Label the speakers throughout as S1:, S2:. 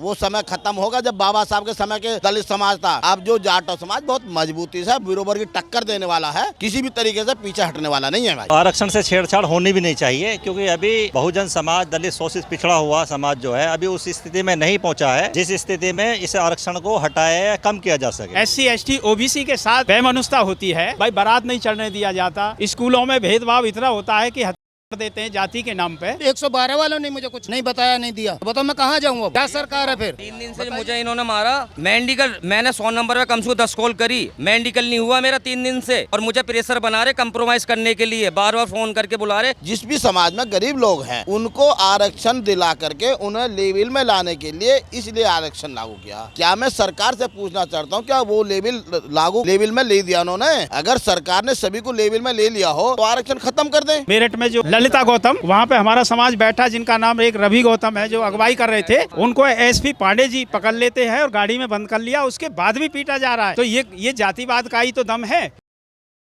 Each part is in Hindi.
S1: वो समय खत्म होगा जब बाबा साहब के समय के दलित समाज था। अब जो जाटो समाज बहुत मजबूती से बराबर की टक्कर देने वाला है, किसी भी तरीके से पीछे हटने वाला नहीं है भाई।
S2: SC ST OBC के साथ बेमनुष्यता होती है भाई, बारात नहीं चढ़ने दिया जाता, स्कूलों में भेदभाव इतना होता है कि देते हैं जाति के नाम पे।
S3: 112 वालों ने मुझे कुछ नहीं बताया, नहीं दिया, बताओ मैं कहाँ जाऊँ अब? क्या सरकार है फिर?
S4: 3 दिन से मुझे इन्होंने मारा। मेडिकल मैंने 100 नंबर पे कम से कम 10 कॉल करी, मेडिकल नहीं हुआ मेरा 3 दिन से, और मुझे प्रेशर बना रहे कंप्रोमाइज करने के लिए, बार बार फोन करके बुला रहे।
S1: जिस भी समाज में गरीब लोग हैं उनको आरक्षण दिला करके उन्हें लेवल में लाने के लिए इसलिए आरक्षण लागू किया। क्या मैं सरकार से पूछना चाहता हूँ, क्या वो लेवल में ले दिया उन्होंने? अगर सरकार ने सभी को लेवल में ले लिया हो तो आरक्षण खत्म कर दे।
S2: मेरठ में जो ललिता गौतम, वहाँ पे हमारा समाज बैठा जिनका नाम एक रवि गौतम है, जो अगवाई कर रहे थे, उनको SP पांडे जी पकड़ लेते हैं और गाड़ी में बंद कर लिया, उसके बाद भी पीटा जा रहा है। तो ये जातिवाद का ही तो दम है।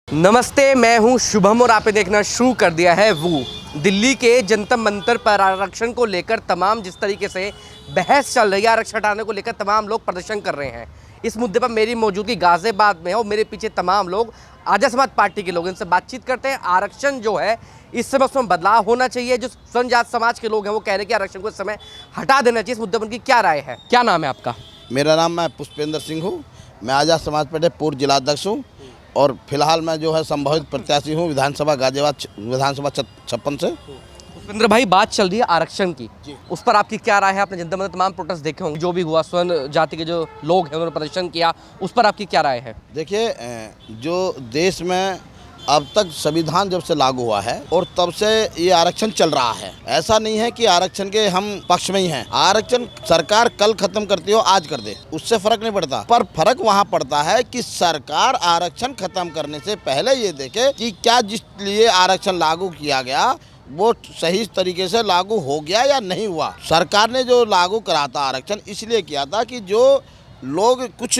S5: नमस्ते, मैं हूं शुभम और आपने देखना शुरू कर दिया है वो। दिल्ली के जनता मंतर पर आरक्षण को लेकर तमाम जिस तरीके से बहस चल रही है, आरक्षण हटाने को लेकर तमाम लोग प्रदर्शन कर रहे हैं। इस मुद्दे पर मेरी मौजूदगी गाजियाबाद में है और मेरे पीछे तमाम लोग आजाद समाज पार्टी के लोग, इनसे बातचीत करते हैं। आरक्षण जो है इस समय उसमें बदलाव होना चाहिए। जो जनजात समाज के लोग हैं वो कह रहे हैं कि आरक्षण को इस समय हटा देना चाहिए। इस मुद्दे पर उनकी क्या राय है? क्या नाम है आपका?
S1: मेरा नाम मैं पुष्पेंद्र सिंह हूँ, मैं आजाद समाज पार्टी पूर्व जिलाध्यक्ष हूँ और फिलहाल मैं जो है संभावित प्रत्याशी हूँ विधानसभा गाजियाबाद विधानसभा 56 से।
S5: भूपेंद्र भाई, बात चल रही है आरक्षण की, उस पर आपकी क्या राय है? आपने जनता में तमाम प्रोटेस्ट देखे होंगे, जो भी हुआ, स्वर्ण जाति के जो लोग हैं उन्होंने प्रदर्शन किया, उस पर आपकी क्या राय है?
S1: देखिए, जो देश में अब तक संविधान जब से लागू हुआ है और तब से ये आरक्षण चल रहा है। ऐसा नहीं है कि आरक्षण के हम पक्ष में ही हैं। आरक्षण सरकार कल खत्म करती हो आज कर दे, उससे फर्क नहीं पड़ता। पर फर्क वहाँ पड़ता है कि सरकार आरक्षण खत्म करने से पहले ये देखे कि क्या जिस लिए आरक्षण लागू किया गया वो सही तरीके से लागू हो गया या नहीं हुआ। सरकार ने जो लागू करा था आरक्षण इसलिए किया था कि जो लोग कुछ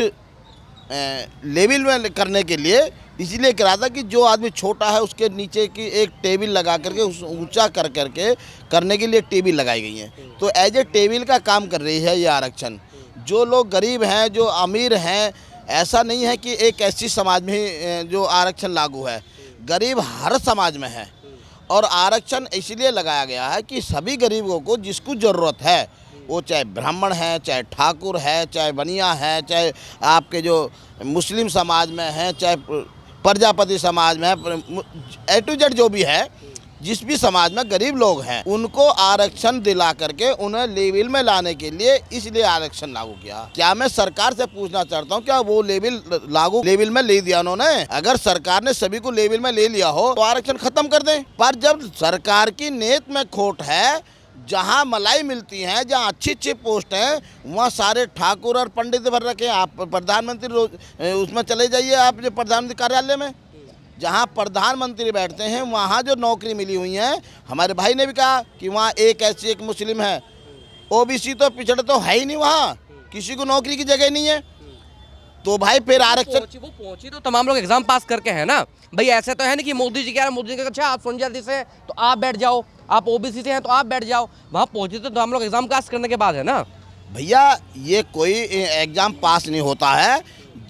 S1: लेवल में करने के लिए इसलिए करा था कि जो आदमी छोटा है उसके नीचे की एक टेबल लगा करके उस ऊंचा कर करके करने के लिए टेबल लगाई गई है। तो एज ए टेबल का काम कर रही है ये आरक्षण। जो लोग गरीब हैं, जो अमीर हैं, ऐसा नहीं है कि एक ऐसी समाज में ही जो आरक्षण लागू है, गरीब हर समाज में है। और आरक्षण इसलिए लगाया गया है कि सभी गरीबों को जिसको ज़रूरत है, वो चाहे ब्राह्मण है, चाहे ठाकुर है, चाहे बनिया है, चाहे आपके जो मुस्लिम समाज में है, चाहे प्रजापति समाज में है, A to Z जो भी है, जिस भी समाज में गरीब लोग हैं उनको आरक्षण दिला करके उन्हें लेवल में लाने के लिए इसलिए आरक्षण लागू किया। क्या मैं सरकार से पूछना चाहता हूँ, क्या वो लेवल में ले दिया उन्होंने? अगर सरकार ने सभी को लेवल में ले लिया हो तो आरक्षण खत्म कर दें। पर जब सरकार की नीयत में खोट है, जहाँ मलाई मिलती है, जहाँ अच्छी अच्छी पोस्ट हैं, वहाँ सारे ठाकुर और पंडित भर रखे हैं। आप प्रधानमंत्री उसमें चले जाइए, आप जो प्रधानमंत्री कार्यालय में जहाँ प्रधानमंत्री बैठते हैं वहाँ जो नौकरी मिली हुई है, हमारे भाई ने भी कहा कि वहाँ एक SC एक मुस्लिम है, OBC तो पिछड़े तो है ही नहीं, वहाँ किसी को नौकरी की जगह नहीं है। तो भाई फिर आरक्षण
S5: वो पहुंची तो तमाम लोग एग्जाम पास करके हैं ना भाई। ऐसे तो है नहीं कि मोदी जी कह रहे, मोदी जी अच्छा आप स्वर्ण जाति से तो आप बैठ जाओ, आप OBC से हैं तो आप बैठ जाओ। वहाँ पहुंचे तो तमाम लोग एग्जाम पास करने के बाद है ना
S1: भैया। ये कोई एग्ज़ाम पास नहीं होता है।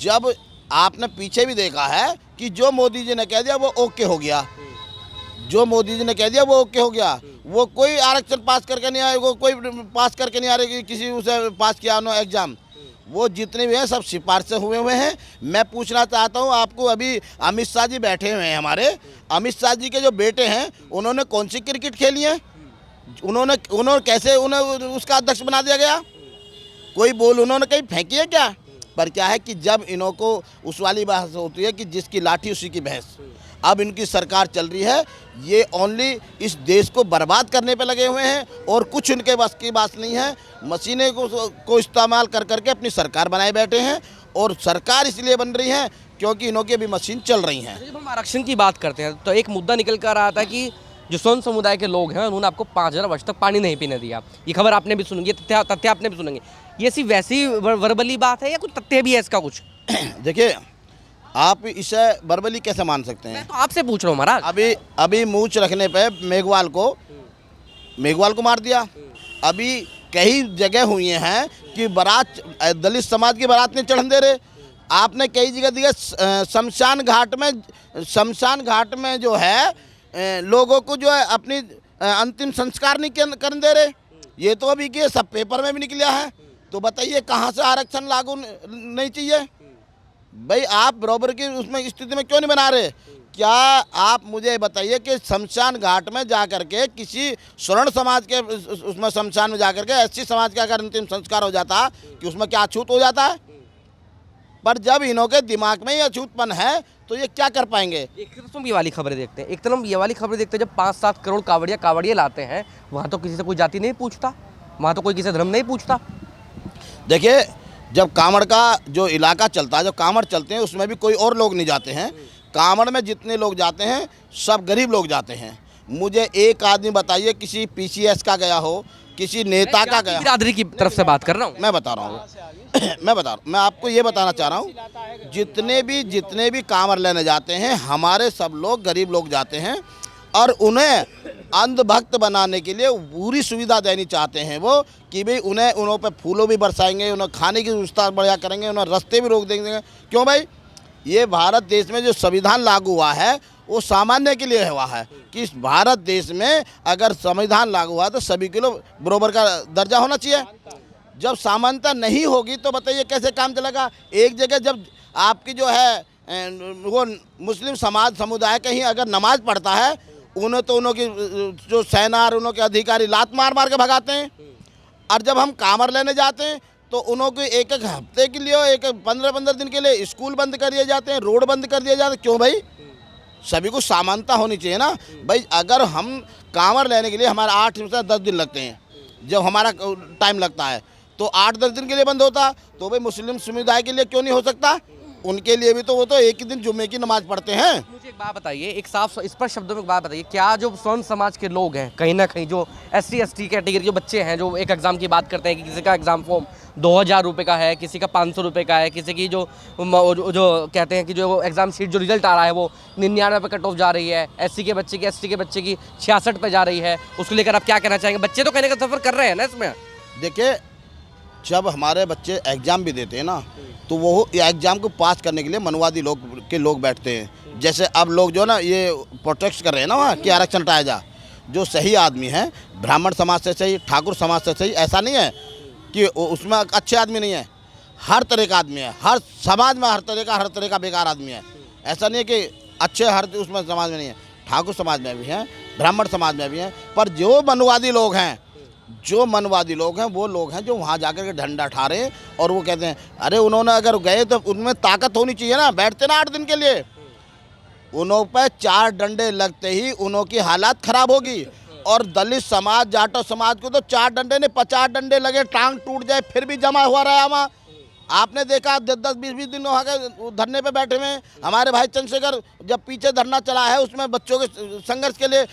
S1: जब आपने पीछे भी देखा है कि जो मोदी जी ने कह दिया वो ओके हो गया, जो मोदी जी ने कह दिया वो ओके हो गया। वो कोई आरक्षण पास करके नहीं आए, वो कोई पास करके नहीं आ रहे, किसी उसे पास किया नो एग्ज़ाम। वो जितने भी हैं सब सिफारिश से हुए हैं। मैं पूछना चाहता हूँ आपको, अभी अमित शाह जी बैठे हुए हैं हमारे, अमित शाह जी के जो बेटे हैं उन्होंने कौन सी क्रिकेट खेली है? उन्होंने कैसे उन्हें उसका अध्यक्ष बना दिया गया? कोई बोल उन्होंने कहीं फेंकी है क्या? पर क्या है कि जब इन्हों को उस वाली बात होती है कि जिसकी लाठी उसी की भैंस। अब इनकी सरकार चल रही है, ये ओनली इस देश को बर्बाद करने पे लगे हुए हैं और कुछ इनके बस की बात नहीं है। मशीनें को इस्तेमाल कर करके अपनी सरकार बनाए बैठे हैं और सरकार इसलिए बन रही है क्योंकि इन्हों की भी मशीन चल रही हैं।
S5: जब हम आरक्षण की बात करते हैं तो एक मुद्दा निकल कर रहा था कि जो स्वर्ण समुदाय के लोग हैं उन्होंने आपको 5000 वर्ष तक पानी नहीं पीने दिया। ये खबर आपने भी सुनी, ये तथ्य आपने भी सुनेंगे। ये सिर्फ वैसी वर्बली बात है या कुछ तथ्य भी है इसका कुछ?
S1: देखिए, आप इसे वर्बली कैसे मान सकते हैं?
S5: मैं तो आपसे पूछ रहा हूँ महाराज।
S1: अभी मूंछ रखने पे मेघवाल को मार दिया। अभी कई जगह हुई हैं कि बारात दलित समाज की बारात नहीं चढ़ने दे रहे। आपने कई जगह दिया शमशान घाट में जो है लोगों को जो है अपनी अंतिम संस्कार नहीं करने दे रहे। ये तो अभी के सब पेपर में भी निकला है। तो बताइए कहाँ से आरक्षण लागू नहीं चाहिए भाई? आप बराबर की उसमें स्थिति में क्यों नहीं बना रहे? क्या आप मुझे बताइए कि शमशान घाट में जाकर के किसी स्वर्ण समाज के उसमें शमशान में जाकर के एससी समाज का अगर अंतिम संस्कार हो जाता कि उसमें क्या अछूत हो जाता है? पर जब इन्हों के दिमाग में ये अछूतपन है तो ये क्या कर पाएंगे?
S5: एक तरफ हम ये वाली खबरें देखते हैं, एक तरफ ये वाली खबरें देखते हैं जब 5-7 करोड़ कावड़िया लाते हैं, वहाँ तो किसी से कोई जाति नहीं पूछता, वहाँ तो कोई किसी धर्म नहीं पूछता।
S1: देखिए, जब कांवड़ का जो इलाका चलता है, जो कांवड़ चलते हैं, उसमें भी कोई और लोग नहीं जाते हैं। कांवड़ में जितने लोग जाते हैं सब गरीब लोग जाते हैं। मुझे एक आदमी बताइए किसी पीसीएस का गया हो, किसी नेता का गया,
S5: बिरादरी की तरफ से बात कर रहा हूँ
S1: मैं बता रहा हूँ मैं आपको ये बताना चाह रहा हूँ, जितने भी कांवड़ लेने जाते हैं हमारे सब लोग गरीब लोग जाते हैं और उन्हें अंधभक्त बनाने के लिए पूरी सुविधा देनी चाहते हैं वो, कि भाई उन्हों पे फूलों भी बरसाएंगे, उन्हें खाने की व्यवस्था बढ़िया करेंगे, उन्हें रास्ते भी रोक देंगे। क्यों भाई? ये भारत देश में जो संविधान लागू हुआ है वो सामान्य के लिए हुआ है कि इस भारत देश में अगर संविधान लागू हुआ तो सभी के लोग बराबर का दर्जा होना चाहिए। जब समानता नहीं होगी तो बताइए कैसे काम चलेगा? एक जगह जब आपकी जो है वो मुस्लिम समुदाय कहीं अगर नमाज पढ़ता है, उन्हें तो उन्हों की जो सेना और उन्हों के अधिकारी लात मार के भगाते हैं। और जब हम कांवड़ लेने जाते हैं तो उन्हों को एक हफ्ते के लिए, एक 15 दिन के लिए स्कूल बंद कर दिए जाते हैं, रोड बंद कर दिए जाते हैं। क्यों भाई? सभी को समानता होनी चाहिए ना भाई। अगर हम कांवड़ लेने के लिए हमारा 8 से 10 दिन लगते हैं, जब हमारा टाइम लगता है, तो 8-10 दिन के लिए बंद होता, तो भाई मुस्लिम समुदाय के लिए क्यों नहीं हो सकता? उनके लिए भी तो वो तो एक ही दिन जुम्मे की नमाज पढ़ते हैं।
S5: मुझे एक बात बताइए, एक साफ स्पष्ट शब्दों में एक बात बताइए, क्या जो स्वर्ण समाज के लोग हैं, कहीं ना कहीं जो SC/ST कैटेगरी जो बच्चे हैं, जो एक एग्ज़ाम की बात करते हैं कि किसी का एग्ज़ाम फॉर्म 2000 रुपये का है, किसी का 500 रुपये का है, किसी की जो कहते हैं कि जो एग्ज़ाम शीट जो रिजल्ट आ रहा है वो 99 पे कट ऑफ जा रही है, SC के बच्चे की 66 पे जा रही है, उसको लेकर आप क्या कहना चाहेंगे? बच्चे तो कहने का सफ़र कर रहे हैं ना इसमें।
S1: देखिए, जब हमारे बच्चे एग्ज़ाम भी देते हैं ना, तो वो एग्ज़ाम को पास करने के लिए मनवादी लोग बैठते हैं। जैसे अब लोग जो ना ये प्रोटेस्ट कर रहे हैं ना वहाँ कि आरक्षण हटाया जा, जो सही आदमी है ब्राह्मण समाज से सही, ठाकुर समाज से सही, ऐसा नहीं है कि उसमें अच्छे आदमी नहीं है, हर तरह का आदमी है। हर समाज में हर तरह का बेकार आदमी है। ऐसा नहीं है कि अच्छे हर उसमें समाज में नहीं है, ठाकुर समाज में भी हैं, ब्राह्मण समाज में भी हैं। पर जो मनवादी लोग हैं वो लोग हैं जो वहाँ जाकर के झंडा उठा रहे हैं और वो कहते हैं अरे उन्होंने अगर गए तो उनमें ताकत होनी चाहिए ना, बैठते ना 8 दिन के लिए। उन्हों पे 4 डंडे लगते ही उन्हों की हालत खराब होगी। और दलित समाज, जाटो समाज को तो 4 डंडे नहीं 50 डंडे लगे, टांग टूट जाए फिर भी जमा हुआ रहा वहाँ। आपने देखा 10-20 दिन वहाँ के धरने पे बैठे हुए। हमारे भाई चंद्रशेखर जब पीछे धरना चला है उसमें बच्चों के संघर्ष के लिए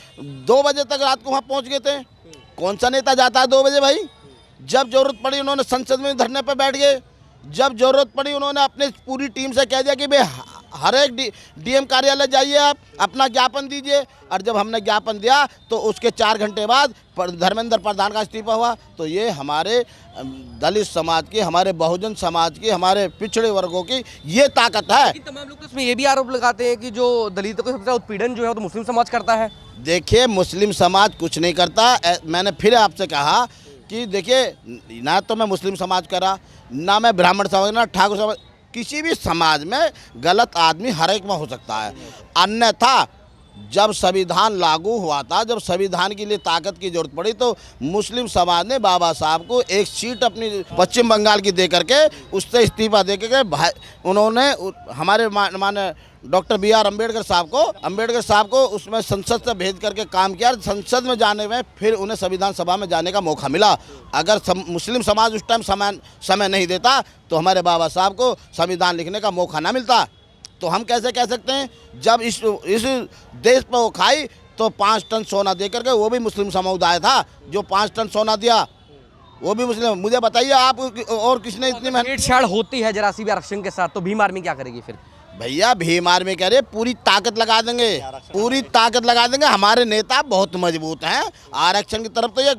S1: 2 बजे तक रात को वहाँ पहुँच गए थे। कौन सा नेता जाता है 2 बजे भाई? जब जरूरत पड़ी उन्होंने संसद में धरने पर बैठ गए। जब जरूरत पड़ी उन्होंने अपनी पूरी टीम से कह दिया कि भाई हर एक DM कार्यालय जाइए, आप अपना ज्ञापन दीजिए। और जब हमने ज्ञापन दिया तो उसके 4 घंटे बाद धर्मेंद्र प्रधान का इस्तीफा हुआ। तो ये हमारे दलित समाज की, हमारे बहुजन समाज की, हमारे पिछड़े वर्गों की ये ताकत है।
S5: तमाम लोग तो इसमें ये भी आरोप लगाते हैं कि जो दलितों को सबसे ज़्यादा उत्पीड़न जो है वो तो मुस्लिम समाज करता है।
S1: देखिए, मुस्लिम समाज कुछ नहीं करता। मैंने फिर आपसे कहा कि देखिए, ना तो मैं मुस्लिम समाज करा, ना मैं ब्राह्मण समाज, ना ठाकुर समाज। किसी भी समाज में गलत आदमी हर एक में हो सकता है। अन्यथा जब संविधान लागू हुआ था, जब संविधान के लिए ताकत की जरूरत पड़ी, तो मुस्लिम समाज ने बाबा साहब को एक सीट अपनी पश्चिम बंगाल की दे करके उससे इस्तीफा दे करके उन्होंने हमारे माने डॉक्टर BR अम्बेडकर साहब को उसमें संसद से भेज करके काम किया। संसद में जाने में फिर उन्हें संविधान सभा में जाने का मौका मिला। अगर मुस्लिम समाज उस टाइम समय नहीं देता तो हमारे बाबा साहब को संविधान लिखने का मौका ना मिलता। तो हम कैसे कह सकते हैं? जब इस देश पर वो खाई तो 5 टन सोना दे करके, वो भी मुस्लिम समुदाय था जो 5 टन सोना दिया, वो भी मुस्लिम। मुझे बताइए आप और किसने इतनी मेहनत?
S5: छेड़छाड़ होती है जरा सी भी आरक्षण के साथ तो भीम आर्मी क्या करेगी फिर?
S1: भैया भीम आर्मी कह रहे पूरी ताकत लगा देंगे, पूरी ताकत लगा देंगे। हमारे नेता बहुत मजबूत हैं। आरक्षण की तरफ तो ये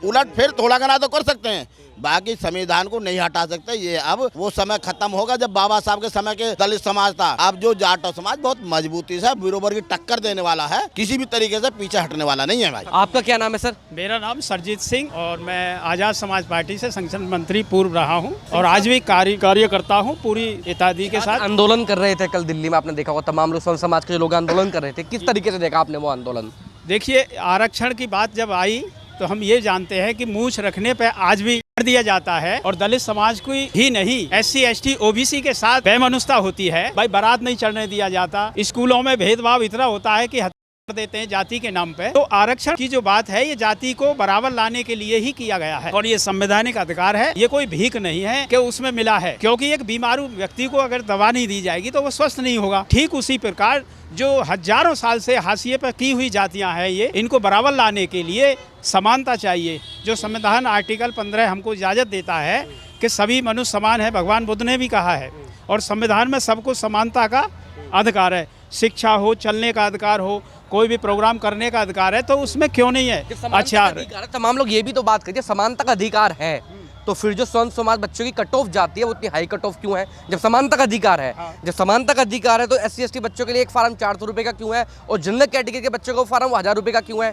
S1: उलट फिर थोड़ा घना तो कर सकते हैं, बाकी संविधान को नहीं हटा सकते। ये अब वो समय खत्म होगा जब बाबा साहब के समय के दलित समाज था। अब जो जाटो समाज बहुत मजबूती से बराबर की टक्कर देने वाला है, किसी भी तरीके से पीछे हटने वाला नहीं है भाई।
S5: आपका क्या नाम है सर?
S2: मेरा नाम सरजीत सिंह और मैं आज़ाद समाज पार्टी से संगठन मंत्री पूर्व रहा हूं और आज भी कार्य करता हूं पूरी इत्यादि के साथ।
S5: आंदोलन कर रहे थे कल दिल्ली में, आपने देखा होगा तमाम लोग स्वर्ण समाज के जो लोग आंदोलन कर रहे थे, किस तरीके से देखा आपने वो आंदोलन?
S2: देखिए, आरक्षण की बात जब आई तो हम ये जानते हैं कि मूंछ रखने पे आज भी कर दिया जाता है और दलित समाज को ही नहीं SC ST OBC के साथ बेमनुष्यता होती है। भाई बारात नहीं चढ़ने दिया जाता, स्कूलों में भेदभाव इतना होता है कि देते हैं जाति के नाम पे। तो आरक्षण की जो बात है ये जाति को बराबर लाने के लिए ही किया गया है और ये संवैधानिक अधिकार है, ये कोई भीख नहीं है कि उसमें मिला है। क्योंकि एक बीमारू व्यक्ति को अगर दवा नहीं दी जाएगी तो वो स्वस्थ नहीं होगा। ठीक उसी प्रकार जो हजारों साल से हाशिए पर की हुई जातियां हैं, ये इनको बराबर लाने के लिए समानता चाहिए। जो संविधान आर्टिकल 15 हमको इजाज़त देता है कि सभी मनुष्य समान है, भगवान बुद्ध ने भी कहा है, और संविधान में सबको समानता का अधिकार है। शिक्षा हो, चलने का अधिकार हो, कोई भी प्रोग्राम करने का अधिकार है, तो उसमें क्यों नहीं है? अच्छा,
S5: तमाम लोग ये भी तो बात करिए, समानता का अधिकार है तो फिर जो स्वर्ण समाज बच्चों की कट ऑफ जाती है वो इतनी हाई कट ऑफ क्यों है जब समानता का अधिकार है? जब समानता का अधिकार है तो SC ST बच्चों के लिए एक फार्म 400 रुपये का क्यों है और जनरल कैटेगरी के बच्चों को फार्म 1000 रुपये का क्यों है?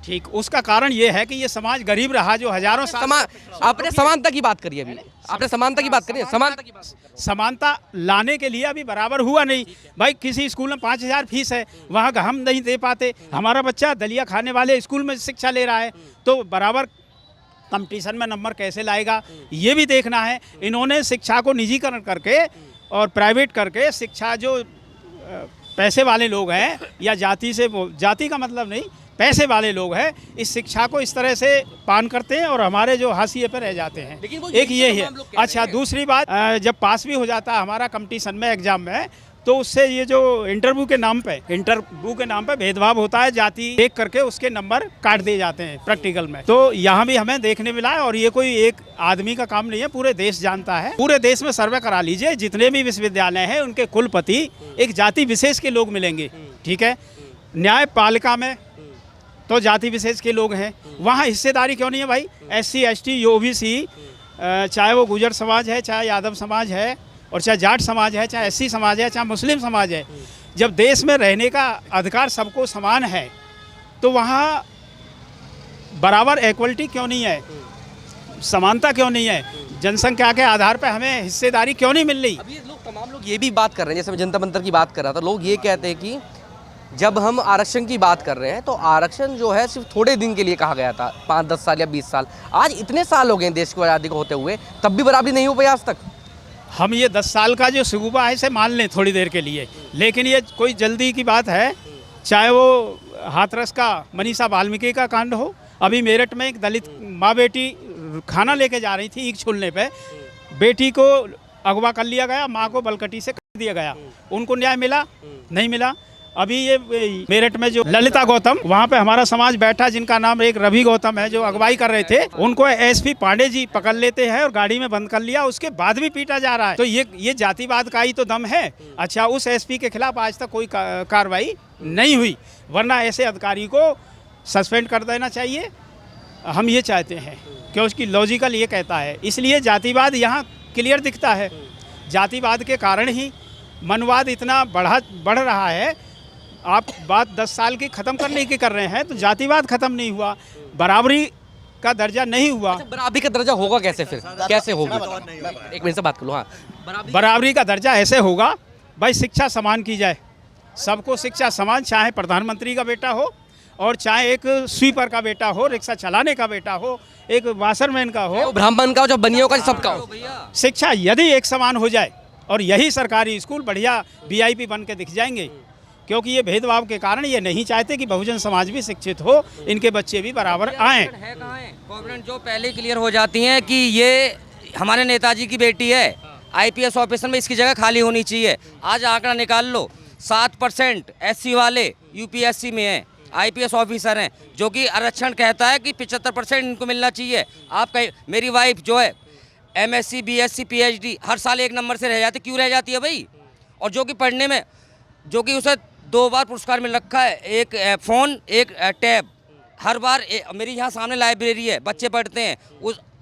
S2: ठीक, उसका कारण ये है कि ये समाज गरीब रहा जो हजारों साल।
S5: आपने समानता की बात करी, अभी आपने समानता की बात करी,
S2: समानता लाने के लिए अभी बराबर हुआ नहीं। भाई किसी स्कूल में 5000 फीस है, वहाँ हम नहीं दे पाते, हमारा बच्चा दलिया खाने वाले स्कूल में शिक्षा ले रहा है, तो बराबर कंपटीशन में नंबर कैसे लाएगा ये भी देखना है। इन्होंने शिक्षा को निजीकरण करके और प्राइवेट करके शिक्षा जो पैसे वाले लोग हैं या जाति का मतलब नहीं, पैसे वाले लोग हैं, इस शिक्षा को इस तरह से पान करते हैं और हमारे जो हाशिए पर रह जाते हैं। एक ये है। अच्छा, दूसरी बात, जब पास भी हो जाता है हमारा कंपटीशन में, एग्जाम में, तो उससे ये जो इंटरव्यू के नाम पे भेदभाव होता है, जाति देख करके उसके नंबर काट दिए जाते हैं प्रैक्टिकल में। तो यहाँ भी हमें देखने मिला है और ये कोई एक आदमी का काम नहीं है, पूरे देश जानता है। पूरे देश में सर्वे करा लीजिए, जितने भी विश्वविद्यालय हैं उनके कुलपति एक जाति विशेष के लोग मिलेंगे, ठीक है। न्यायपालिका में तो जाति विशेष के लोग हैं, वहाँ हिस्सेदारी क्यों नहीं है भाई? SC ST OBC, चाहे वो गुजर समाज है, चाहे यादव समाज है, और चाहे जाट समाज है, चाहे SC समाज है, चाहे मुस्लिम समाज है, जब देश में रहने का अधिकार सबको समान है तो वहाँ बराबर इक्वलिटी क्यों नहीं है, समानता क्यों नहीं है? जनसंख्या के आधार पर हमें हिस्सेदारी क्यों नहीं मिल रही?
S5: अभी तमाम लोग ये भी बात कर रहे हैं, जैसे मैं जनता मंतर की बात कर रहा था, लोग ये कहते हैं कि जब हम आरक्षण की बात कर रहे हैं तो आरक्षण जो है सिर्फ थोड़े दिन के लिए कहा गया था, 5-10 साल या 20 साल। आज इतने साल हो गए देश को आज़ादी को होते हुए, तब भी बराबरी नहीं हो पाई आज तक।
S2: हम ये 10 साल का जो सुगुबा है इसे मान लें थोड़ी देर के लिए, लेकिन ये कोई जल्दी की बात है। चाहे वो हाथरस का मनीषा वाल्मीकि का कांड हो, अभी मेरठ में एक दलित माँ बेटी खाना लेके जा रही थी, ईख छूलने पे बेटी को अगवा कर लिया गया, माँ को बलकटी से काट दिया गया। उनको न्याय मिला? नहीं मिला। अभी ये मेरठ में जो ललिता गौतम, वहाँ पे हमारा समाज बैठा, जिनका नाम एक रवि गौतम है, जो अगवाई कर रहे थे, उनको SP पांडे जी पकड़ लेते हैं और गाड़ी में बंद कर लिया, उसके बाद भी पीटा जा रहा है। तो ये जातिवाद का ही तो दम है। अच्छा, उस SP के खिलाफ आज तक कोई कार्रवाई नहीं हुई, वरना ऐसे अधिकारी को सस्पेंड कर देना चाहिए। हम ये चाहते हैं कि उसकी लॉजिकल ये कहता है, इसलिए जातिवाद यहाँ क्लियर दिखता है। जातिवाद के कारण ही मनवाद इतना बढ़ रहा है। आप बात 10 साल की ख़त्म करने की कर रहे हैं तो जातिवाद ख़त्म नहीं हुआ, बराबरी का दर्जा नहीं हुआ।
S5: अच्छा, बराबरी का दर्जा होगा कैसे फिर? कैसे होगा? एक मिनट से बात कर लो। हाँ,
S2: बराबरी का दर्जा ऐसे होगा भाई, शिक्षा समान की जाए, सबको शिक्षा समान, चाहे प्रधानमंत्री का बेटा हो और चाहे एक स्वीपर का बेटा हो, रिक्शा चलाने का बेटा हो, एक वाशरमैन का हो,
S5: ब्राह्मण का हो, जो बनियों का, सबका हो।
S2: शिक्षा यदि एक समान हो जाए और यही सरकारी स्कूल बढ़िया VIP बन के दिख जाएंगे। क्योंकि ये भेदभाव के कारण ये नहीं चाहते कि बहुजन समाज भी शिक्षित हो, इनके बच्चे भी बराबर आएँ।
S4: गवर्नमेंट जो पहले क्लियर हो जाती हैं कि ये हमारे नेताजी की बेटी है, IPS ऑफिसर में इसकी जगह खाली होनी चाहिए। आज आंकड़ा निकाल लो, 7% SC वाले UPSC में हैं, IPS ऑफिसर हैं, जो कि आरक्षण कहता है कि 75% इनको मिलना चाहिए। आप कहीं, मेरी वाइफ जो है MSc BSc PhD हर साल एक नंबर से रह जाती, क्यों रह जाती है भाई? और जो कि पढ़ने में, जो कि उसे 2 बार पुरस्कार मिल रखा है, एक फ़ोन, एक टैब। हर बार मेरी यहाँ सामने लाइब्रेरी है, बच्चे पढ़ते हैं,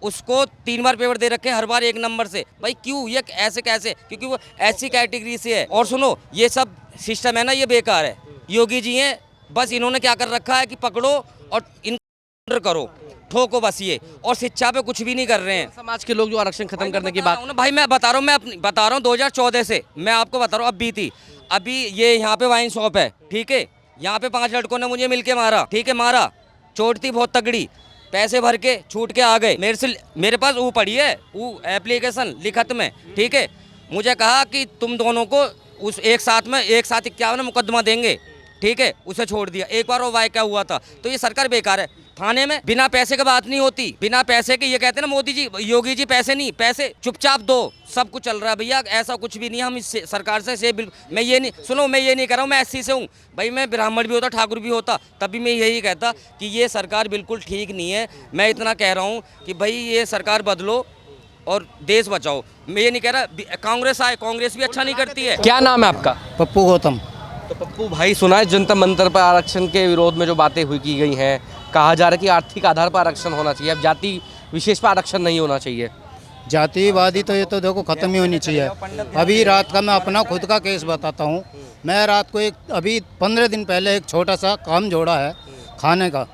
S4: उसको 3 बार पेपर दे रखे हैं, हर बार 1 नंबर से। भाई क्यों, ये ऐसे कैसे? क्योंकि वो ऐसी कैटेगरी से है। और सुनो, ये सब सिस्टम है ना, ये बेकार है। योगी जी हैं, बस इन्होंने क्या कर रखा है कि पकड़ो और इनकाउंटर करो, ठोको बस ये, और शिक्षा पे कुछ भी नहीं कर रहे हैं।
S5: समाज के लोग जो आरक्षण खत्म करने की बात,
S4: भाई मैं बता रहा हूँ, 2014 से मैं आपको बता रहा हूँ, अब बीती। अभी ये यहाँ पे वाइन शॉप है, ठीक है, यहाँ पे 5 लड़कों ने मुझे मिलके मारा, ठीक है, मारा, चोट थी बहुत तगड़ी, पैसे भर के छूट के आ गए। मेरे पास वो पड़ी है, वो एप्लीकेशन लिखत में, ठीक है। मुझे कहा कि तुम दोनों को उस एक साथ 51 मुकदमा देंगे, ठीक है, उसे छोड़ दिया। एक बार वो वाक़या हुआ था। तो ये सरकार बेकार है। थाने में बिना पैसे की बात नहीं होती, बिना पैसे के, ये कहते हैं ना मोदी जी, योगी जी, पैसे नहीं, पैसे चुपचाप दो, सब कुछ चल रहा है भैया। ऐसा कुछ भी नहीं, हम इस सरकार से बिल्कुल, मैं ये नहीं, सुनो, मैं ये नहीं कह रहा हूँ मैं SC से हूँ भाई, मैं ब्राह्मण भी होता, ठाकुर भी होता, तभी मैं यही कहता कि ये सरकार बिल्कुल ठीक नहीं है। मैं इतना कह रहा हूँ कि भाई ये सरकार बदलो और देश बचाओ। मैं ये नहीं कह रहा कांग्रेस आए, कांग्रेस भी अच्छा नहीं करती है।
S5: क्या नाम है आपका?
S3: पप्पू गौतम।
S5: तो पप्पू भाई, सुना है जनता मंत्र पर आरक्षण के विरोध में जो बातें की गई हैं, कहा जा रहा है कि आर्थिक आधार पर आरक्षण होना चाहिए, अब जाति विशेष पर आरक्षण नहीं होना चाहिए।
S3: जातिवादी तो ये तो देखो ख़त्म ही होनी चाहिए। अभी रात का मैं अपना खुद का केस बताता हूँ। मैं रात को अभी 15 दिन पहले एक छोटा सा काम जोड़ा है खाने का,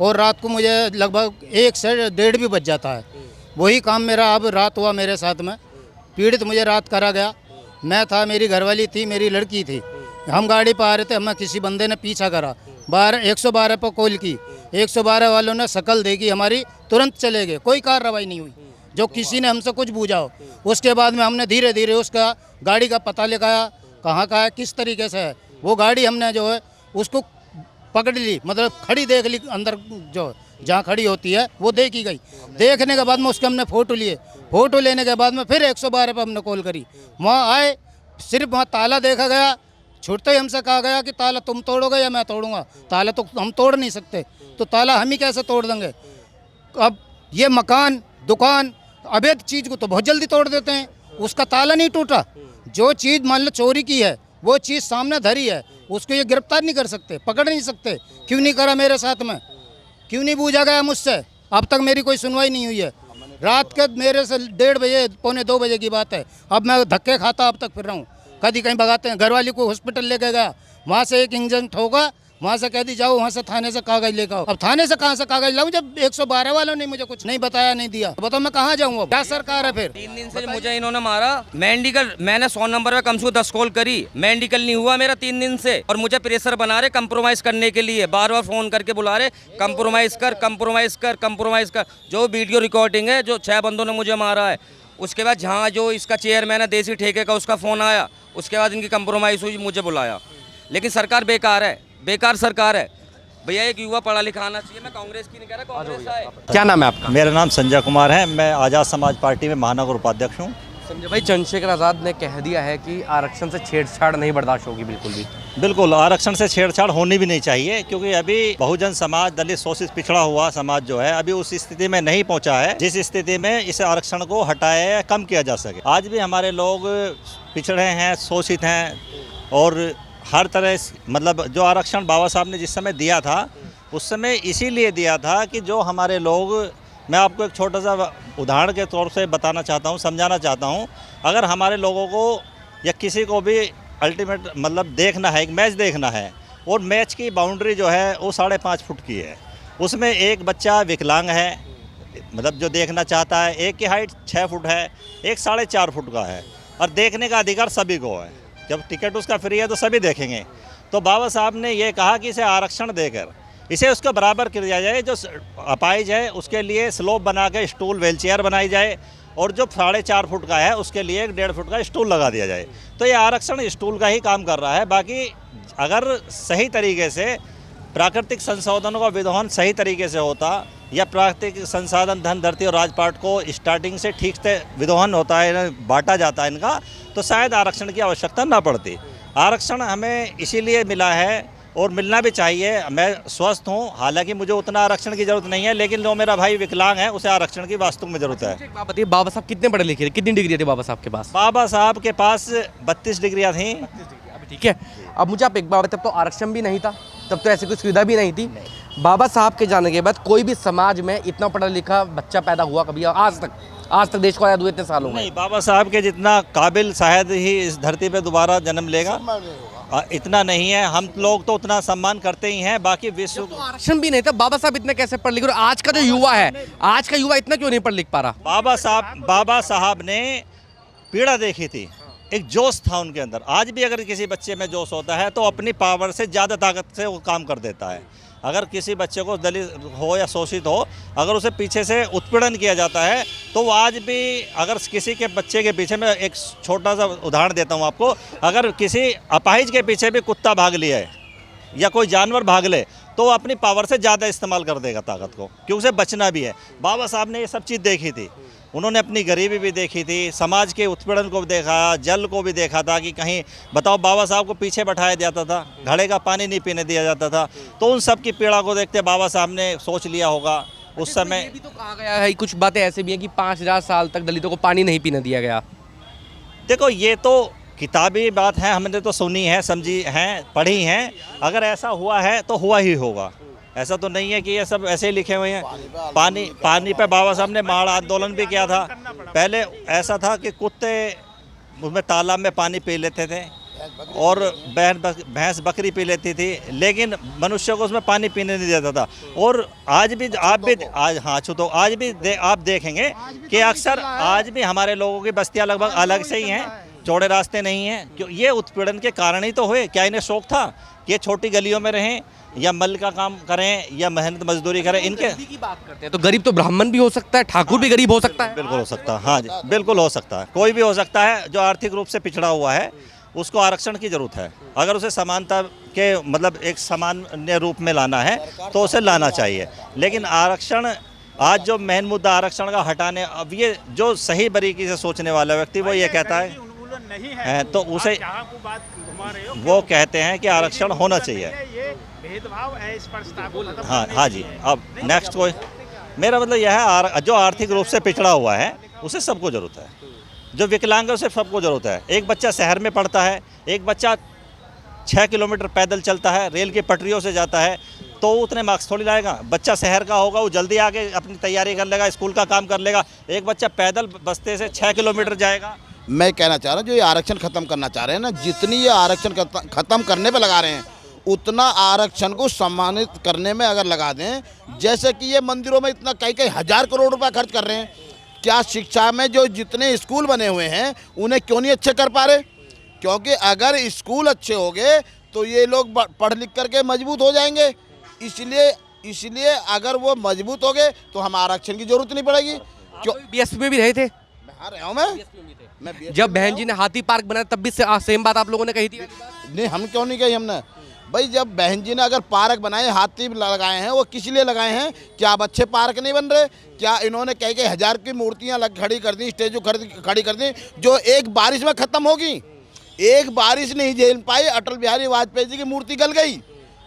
S3: और रात को मुझे लगभग 1 से 1:30 भी बज जाता है। वही काम मेरा अब रात हुआ मेरे साथ में। पीड़ित मुझे रात करा गया, मैं था, मेरी घरवाली थी, मेरी लड़की थी। हम गाड़ी पर आ रहे थे, हमें किसी बंदे ने पीछा करा, 112 पर कॉल की, 112 वालों ने शकल देखी हमारी, तुरंत चले गए, कोई कार्रवाई नहीं हुई जो किसी ने हमसे कुछ पूछा हो। उसके बाद में हमने धीरे धीरे उसका गाड़ी का पता लगाया, कहाँ का है, किस तरीके से है। वो गाड़ी हमने जो है उसको पकड़ ली, मतलब खड़ी देख ली, अंदर जो जहाँ खड़ी होती है वो देखी गई। देखने के बाद में उसके हमने फ़ोटो लिए, फ़ोटो लेने के बाद में फिर 112 पर हमने कॉल करी। वहाँ आए, सिर्फ वहाँ ताला देखा गया, छूटते ही हमसे कहा गया कि ताला तुम तोड़ोगे या मैं तोड़ूंगा। ताला तो हम तोड़ नहीं सकते, तो ताला हम ही कैसे तोड़ देंगे। अब ये मकान, दुकान, अवैध चीज़ को तो बहुत जल्दी तोड़ देते हैं, उसका ताला नहीं टूटा। जो चीज़ मान लो चोरी की है, वो चीज़ सामने धरी है, उसको ये गिरफ्तार नहीं कर सकते, पकड़ नहीं सकते। क्यों नहीं करा मेरे साथ में, क्यों नहीं पूछा गया मुझसे? अब तक मेरी कोई सुनवाई नहीं हुई है। रात के मेरे से 1:30 बजे, 1:45 बजे की बात है। अब मैं धक्के खाता अब तक फिर रहा हूँ, कभी कहीं भगाते हैं। घरवाली को हॉस्पिटल लेके गया, वहाँ से एक इंजन ठोका, वहाँ से कह दी जाओ वहाँ से थाने से कागज लेकर आओ। अब थाने से कहाँ से कागज लाऊं जब 112 वालों ने मुझे कुछ नहीं बताया, नहीं दिया। बताओ मैं कहाँ जाऊँगा? क्या सरकार है फिर?
S4: 3 दिन से मुझे इन्होंने मारा। मेडिकल, मैंने 100 नंबर पे कम से कम 10 कॉल करी, मेडिकल नहीं हुआ मेरा 3 दिन से। और मुझे प्रेशर बना रहे कंप्रोमाइज़ करने के लिए, बार बार फ़ोन करके बुला रहे, कंप्रोमाइज़ कर, कंप्रोमाइज़ कर, कंप्रोमाइज़ कर। जो वीडियो रिकॉर्डिंग है, जो 6 बंदों ने मुझे मारा है, उसके बाद जहाँ जो इसका चेयरमैन है देसी ठेके का, उसका फ़ोन आया, उसके बाद इनकी कंप्रोमाइज़ हुई, मुझे बुलाया। लेकिन सरकार बेकार है, बेकार सरकार है भैया। एक युवा पढ़ा लिखा आना चाहिए। मैं कांग्रेस की नहीं कह रहा, कांग्रेस आए।
S5: क्या नाम है आपका?
S6: मेरा नाम संजय कुमार है, मैं आज़ाद समाज पार्टी में महानगर उपाध्यक्ष हूँ।
S5: संजय भाई, चंद्रशेखर आज़ाद ने कह दिया है कि आरक्षण से छेड़छाड़ नहीं बर्दाश्त होगी बिल्कुल भी।
S6: बिल्कुल, आरक्षण से छेड़छाड़ होनी भी नहीं चाहिए, क्योंकि अभी बहुजन समाज, दलित शोषित पिछड़ा हुआ समाज जो है अभी उस स्थिति में नहीं पहुंचा है जिस स्थिति में इस आरक्षण को हटाया या कम किया जा सके। आज भी हमारे लोग पिछड़े हैं, शोषित हैं, और हर तरह मतलब जो आरक्षण बाबा साहब ने जिस समय दिया था उस समय इसीलिए दिया था कि जो हमारे लोग, मैं आपको एक छोटा सा उदाहरण के तौर से बताना चाहता हूँ, समझाना चाहता हूँ। अगर हमारे लोगों को या किसी को भी अल्टीमेट मतलब देखना है, एक मैच देखना है, और मैच की बाउंड्री जो है वो 5.5 फुट की है, उसमें एक बच्चा विकलांग है, मतलब जो देखना चाहता है, एक की हाइट 6 फुट है, एक 4.5 फुट का है, और देखने का अधिकार सभी को है। जब टिकट उसका फ्री है तो सभी देखेंगे। तो बाबा साहब ने ये कहा कि इसे आरक्षण देकर इसे उसके बराबर किया जाए। जो अपाहिज है उसके लिए स्लोप बना के स्टूल, व्हील चेयर बनाई जाए, और जो 4.5 फुट का है उसके लिए 1.5 फुट का स्टूल लगा दिया जाए। तो ये आरक्षण स्टूल का ही काम कर रहा है। बाकी अगर सही तरीके से प्राकृतिक संसाधनों का विदोहन सही तरीके से होता, या प्राकृतिक संसाधन, धन, धरती और राजपाट को स्टार्टिंग से ठीक से विदोहन होता है, बांटा जाता है इनका, तो शायद आरक्षण की आवश्यकता ना पड़ती। आरक्षण हमें इसीलिए मिला है और मिलना भी चाहिए। मैं स्वस्थ हूँ, हालांकि मुझे उतना आरक्षण की जरूरत नहीं है, लेकिन जो मेरा भाई विकलांग है उसे आरक्षण की वास्तव में जरूरत है।
S5: एक बात बताइए, बाबा साहब कितने पढ़े लिखे थे, कितनी डिग्री थी बाबा साहब के पास?
S6: बाबा साहब के पास 32 डिग्रियाँ थीं।
S5: अभी ठीक है। अब मुझे आप एक बात बताइए, तब तो आरक्षण भी नहीं था, तब तो ऐसी कोई सुविधा भी नहीं थी। बाबा साहब के जाने के बाद कोई भी समाज में इतना पढ़ा लिखा बच्चा पैदा हुआ कभी आज तक देश को आज़ाद हुए इतने सालों में?
S6: नहीं, बाबा साहब के जितना काबिल शायद ही इस धरती पे दोबारा जन्म लेगा, इतना नहीं है। हम लोग तो उतना सम्मान करते ही हैं, बाकी विश्व
S5: तो आरक्षण भी नहीं था, बाबा साहब इतने कैसे पढ़ लिखे? और आज का जो युवा है, आज का युवा इतना क्यों नहीं पढ़ लिख पा रहा?
S6: बाबा साहब ने पीड़ा देखी थी, एक जोश था उनके अंदर। आज भी अगर किसी बच्चे में जोश होता है तो अपनी पावर से ज़्यादा ताकत से वो काम कर देता है। अगर किसी बच्चे को दलित हो या शोषित हो, अगर उसे पीछे से उत्पीड़न किया जाता है तो वो आज भी, अगर किसी के बच्चे के पीछे, मैं एक छोटा सा उदाहरण देता हूँ आपको, अगर किसी अपाहिज के पीछे भी कुत्ता भाग लिया है या कोई जानवर भाग ले तो वो अपनी पावर से ज़्यादा इस्तेमाल कर देगा ताकत को, क्योंकि उसे बचना भी है। बाबा साहब ने ये सब चीज़ देखी थी, उन्होंने अपनी गरीबी भी देखी थी, समाज के उत्पीड़न को भी देखा, जल को भी देखा था कि कहीं बताओ बाबा साहब को पीछे बैठाया जाता था, घड़े का पानी नहीं पीने दिया जाता था। तो उन सब की पीड़ा को देखते बाबा साहब ने सोच लिया होगा उस समय।
S5: ये भी तो कहा गया है, कुछ बातें ऐसे भी हैं कि 5000 साल तक दलितों को पानी नहीं पीने दिया गया।
S6: देखो, ये तो किताबी बात है, हमने तो सुनी है, समझी हैं, पढ़ी हैं। अगर ऐसा हुआ है तो हुआ ही होगा, ऐसा तो नहीं है कि ये सब ऐसे ही लिखे हुए हैं। पानी पे बाबा साहब ने महाड़ आंदोलन भी किया था। पहले ऐसा था कि कुत्ते उसमें तालाब में पानी पी लेते थे और भैंस बकरी पी लेती थी, लेकिन मनुष्य को उसमें पानी पीने नहीं देता था। और आज भी आप देखेंगे कि अक्सर आज भी हमारे लोगों की बस्तियां लगभग अलग से ही हैं, चौड़े रास्ते नहीं हैं। क्यों? ये उत्पीड़न के कारण ही तो हुए। क्या इन्हें शौक था कि ये छोटी गलियों में रहें या मल का काम करें या मेहनत मजदूरी करें? इनके
S5: की बात करते हैं तो गरीब तो ब्राह्मण भी हो सकता है, ठाकुर भी गरीब हो सकता है।
S6: बिल्कुल हो सकता है, हाँ जी, बिल्कुल हो सकता है। कोई भी हो सकता है जो आर्थिक रूप से पिछड़ा हुआ है, उसको आरक्षण की जरूरत है। अगर उसे समानता के मतलब एक सामान्य रूप में लाना है तो उसे लाना चाहिए। लेकिन आरक्षण, आज जो मेन मुद्दा आरक्षण का हटाने, अब ये जो सही बारीकी से सोचने वाला व्यक्ति वो ये कहता है तो उसे वो कहते हैं कि आरक्षण होना चाहिए। हाँ जी। अब नेक्स्ट कोई, मेरा मतलब यह है, जो आर्थिक रूप से पिछड़ा हुआ है उसे सबको जरूरत है, जो विकलांग है उसे सबको जरूरत है। एक बच्चा शहर में पढ़ता है, एक बच्चा 6 किलोमीटर पैदल चलता है, रेल की पटरियों से जाता है, तो उतने मार्क्स थोड़ी लाएगा। बच्चा शहर का होगा, वो जल्दी आके अपनी तैयारी कर लेगा, स्कूल का काम कर लेगा। एक बच्चा पैदल बस्ते से 6 किलोमीटर जाएगा।
S1: मैं कहना चाह रहा हूँ, जो ये आरक्षण खत्म करना चाह रहे हैं ना, जितनी ये आरक्षण खत्म करने पे लगा रहे हैं, उतना आरक्षण को सम्मानित करने में अगर लगा दें, जैसे कि ये मंदिरों में इतना कई हज़ार करोड़ रुपया खर्च कर रहे हैं, क्या शिक्षा में जो जितने स्कूल बने हुए हैं उन्हें क्यों नहीं अच्छे कर पा रहे? क्योंकि अगर स्कूल अच्छे हो गए तो ये लोग पढ़ लिख करके मजबूत हो जाएंगे। इसलिए अगर वो मजबूत हो गए तो हम आरक्षण की जरूरत नहीं पड़ेगी।
S5: क्यों? बीएसपी में भी रहे थे,
S1: रहा हूँ मैं
S5: जब बहन जी ने हाथी पार्क बनाया तब भी सेम बात आप लोगों ने कही थी।
S1: नहीं, हम क्यों नहीं कही हमने? भाई, जब बहन जी ने अगर पार्क बनाए, हाथी लगाए हैं, वो किस लिए लगाए हैं? क्या अब अच्छे पार्क नहीं बन रहे? क्या इन्होंने कई हज़ार की मूर्तियां खड़ी कर दी, स्टेचू खड़ी कर दी, जो एक बारिश में ख़त्म होगी? एक बारिश नहीं झेल पाई, अटल बिहारी वाजपेयी जी की मूर्ति गल गई।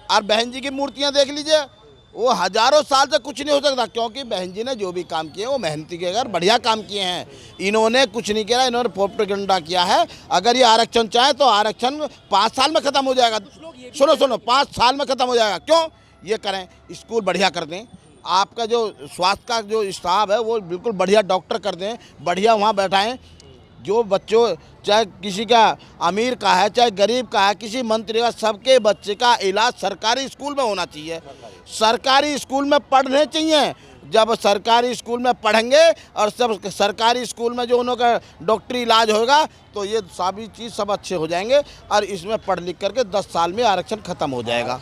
S1: और बहन जी की मूर्तियां देख लीजिए, वो हज़ारों साल से कुछ नहीं हो सकता, क्योंकि बहन जी ने जो भी काम किए वो मेहनती के अगर बढ़िया काम किए हैं। इन्होंने कुछ नहीं किया, इन्होंने प्रोपेगेंडा किया है। अगर ये आरक्षण चाहे तो आरक्षण 5 साल में ख़त्म हो जाएगा। सुनो 5 साल में ख़त्म हो जाएगा। क्यों ये करें? स्कूल बढ़िया कर दें, आपका जो स्वास्थ्य का जो स्टाफ है वो बिल्कुल बढ़िया डॉक्टर कर दें, बढ़िया वहाँ बैठाएँ। जो बच्चों, चाहे किसी का अमीर का है चाहे गरीब का है, किसी मंत्री का, सबके बच्चे का इलाज सरकारी स्कूल में होना चाहिए। सरकारी स्कूल में पढ़ने चाहिए। जब सरकारी स्कूल में पढ़ेंगे और सब सरकारी स्कूल में जो उनका डॉक्टरी इलाज होगा तो ये सभी चीज़ सब अच्छे हो जाएंगे और इसमें पढ़ लिख करके 10 साल में आरक्षण ख़त्म हो जाएगा।